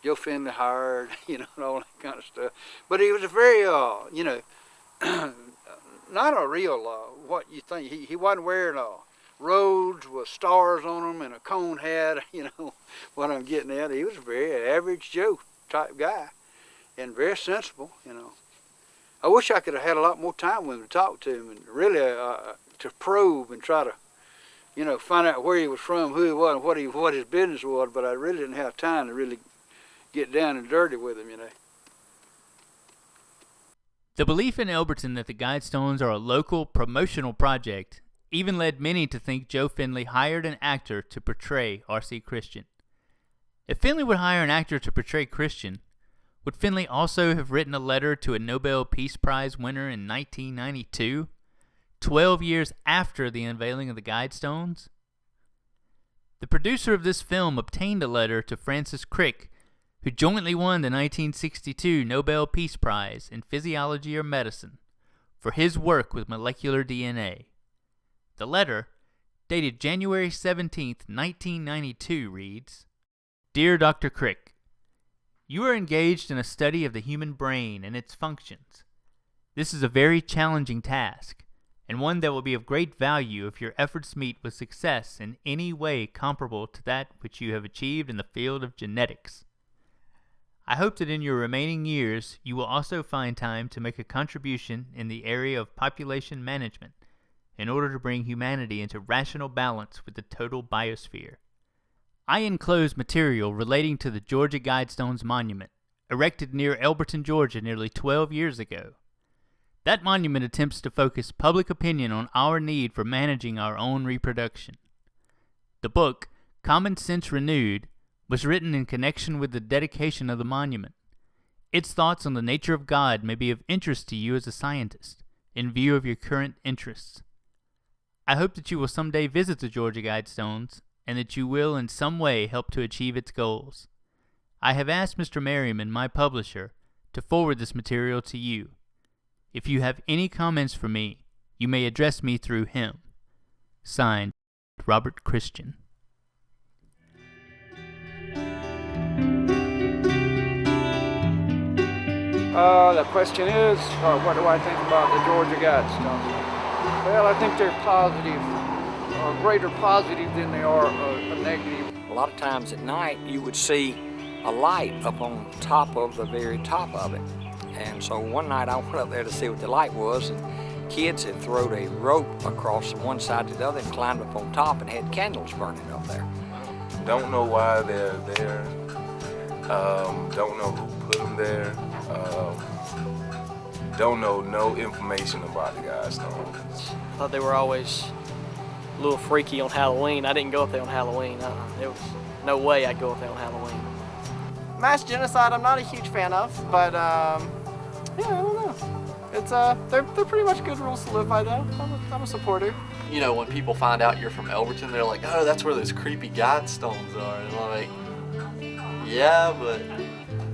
Joe Finley hired, and all that kind of stuff. But he was a very, not a real, what you think. He wasn't wearing robes with stars on them and a cone hat, what I'm getting at. He was a very average Joe type guy and very sensible, I wish I could have had a lot more time with him to talk to him and really to probe and try to, find out where he was from, who he was, and what his business was, but I really didn't have time to really get down and dirty with him, The belief in Elberton that the Guidestones are a local promotional project even led many to think Joe Finley hired an actor to portray R.C. Christian. If Finley would hire an actor to portray Christian, would Finley also have written a letter to a Nobel Peace Prize winner in 1992, 12 years after the unveiling of the Guidestones? The producer of this film obtained a letter to Francis Crick, who jointly won the 1962 Nobel Peace Prize in Physiology or Medicine for his work with molecular DNA. The letter, dated January 17, 1992, reads, Dear Dr. Crick, you are engaged in a study of the human brain and its functions. This is a very challenging task, and one that will be of great value if your efforts meet with success in any way comparable to that which you have achieved in the field of genetics. I hope that in your remaining years you will also find time to make a contribution in the area of population management in order to bring humanity into rational balance with the total biosphere. I enclose material relating to the Georgia Guidestones Monument, erected near Elberton, Georgia nearly 12 years ago. That monument attempts to focus public opinion on our need for managing our own reproduction. The book, Common Sense Renewed, was written in connection with the dedication of the monument. Its thoughts on the nature of God may be of interest to you as a scientist, in view of your current interests. I hope that you will someday visit the Georgia Guidestones, and that you will in some way help to achieve its goals. I have asked Mr. Merriman, my publisher, to forward this material to you. If you have any comments for me, you may address me through him. Signed, Robert Christian. The question is, what do I think about the Georgia Guidestones? Well, I think they're positive, or greater positive than they are a negative. A lot of times at night you would see a light up on top of the very top of it. And so one night I went up there to see what the light was, and kids had thrown a rope across from one side to the other and climbed up on top and had candles burning up there. Don't know why they're there. Don't know who put them there. Don't know no information about the Guidestones. I thought they were always a little freaky on Halloween. I didn't go up there on Halloween. There was no way I'd go up there on Halloween. Mass genocide I'm not a huge fan of, but yeah, I don't know. It's they're pretty much good rules to live by though. I'm a supporter. You know, when people find out you're from Elberton, they're like, oh, that's where those creepy Guidestones are. And I'm like, yeah, but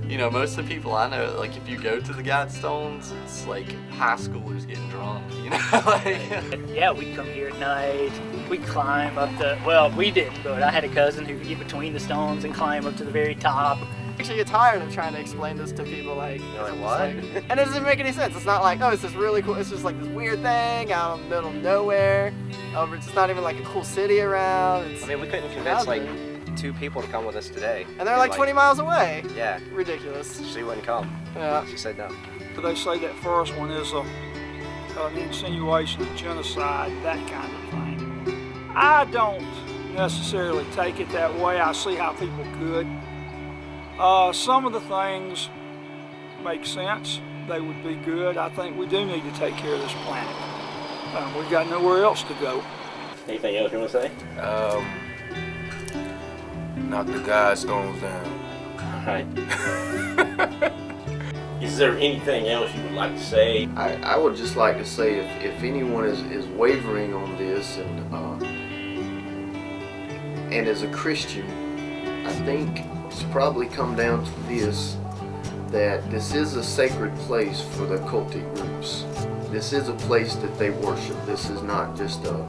you know, most of the people I know, like if you go to the Guidestones, it's like high schoolers getting drunk, you know? Like, yeah, we'd come here at night. We'd climb up the, well, we didn't, but I had a cousin who could get between the stones and climb up to the very top. Actually get tired of trying to explain this to people, like, what? And it doesn't make any sense. It's not like, oh, it's this really cool, it's just like this weird thing out in the middle of nowhere. It's not even like a cool city around. I mean, we couldn't convince like 2 people to come with us today. And they're like 20 miles away. Yeah. Ridiculous. She wouldn't come. Yeah. She said no. They say that first one is an insinuation of genocide, that kind of thing. I don't necessarily take it that way. I see how people could. Some of the things make sense. They would be good. I think we do need to take care of this planet. We've got nowhere else to go. Anything else you want to say? Knock the Guidestones down. Alright. Is there anything else you would like to say? I would just like to say if anyone is wavering on this and as a Christian, I think it's probably come down to this, that this is a sacred place for the cultic groups. This is a place that they worship. This is not just a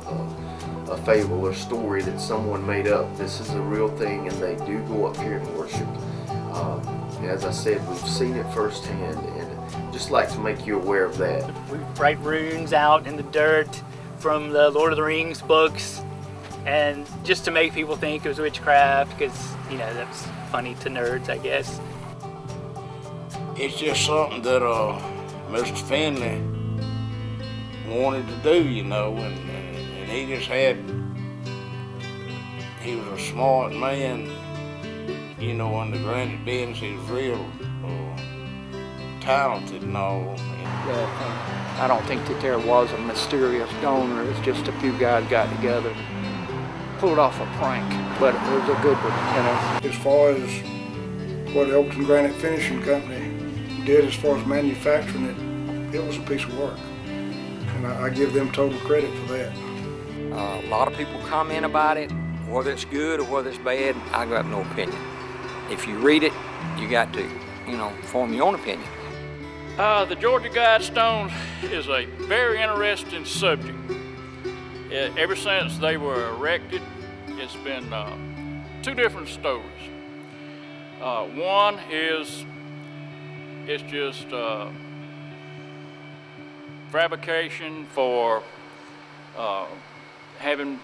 fable or story that someone made up. This is a real thing, and they do go up here and worship. As I said, we've seen it firsthand, and just like to make you aware of that. We write runes out in the dirt from the Lord of the Rings books, and just to make people think it was witchcraft, because, you know, that's funny to nerds, I guess. It's just something that Mr. Finley wanted to do, you know, and he just had, he was a smart man, you know, in the granite business. He was real talented and all. I don't think that there was a mysterious donor. It's just a few guys got together, pulled off a prank, but it was a good one, you know. As far as what Elberton Granite Finishing Company did as far as manufacturing it, it was a piece of work. And I give them total credit for that. A lot of people comment about it, whether it's good or whether it's bad. I got no opinion. If you read it, you got to, you know, form your own opinion. The Georgia Guidestones is a very interesting subject. Ever since they were erected, it's been 2 different stories. One is it's just fabrication for having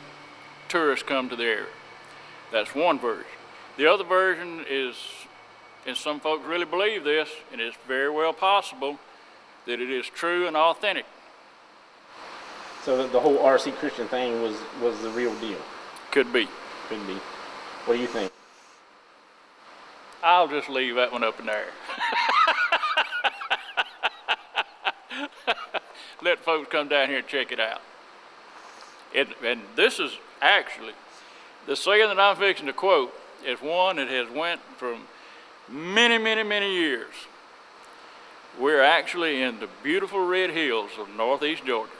tourists come to the area. That's one version. The other version is, and some folks really believe this, and it's very well possible that it is true and authentic. So the whole RC Christian thing was the real deal? Could be. Could be. What do you think? I'll just leave that one up in the air. Let folks come down here and check it out. And this is actually, the saying that I'm fixing to quote is one that has went from many, many, many years. We're actually in the beautiful red hills of northeast Georgia.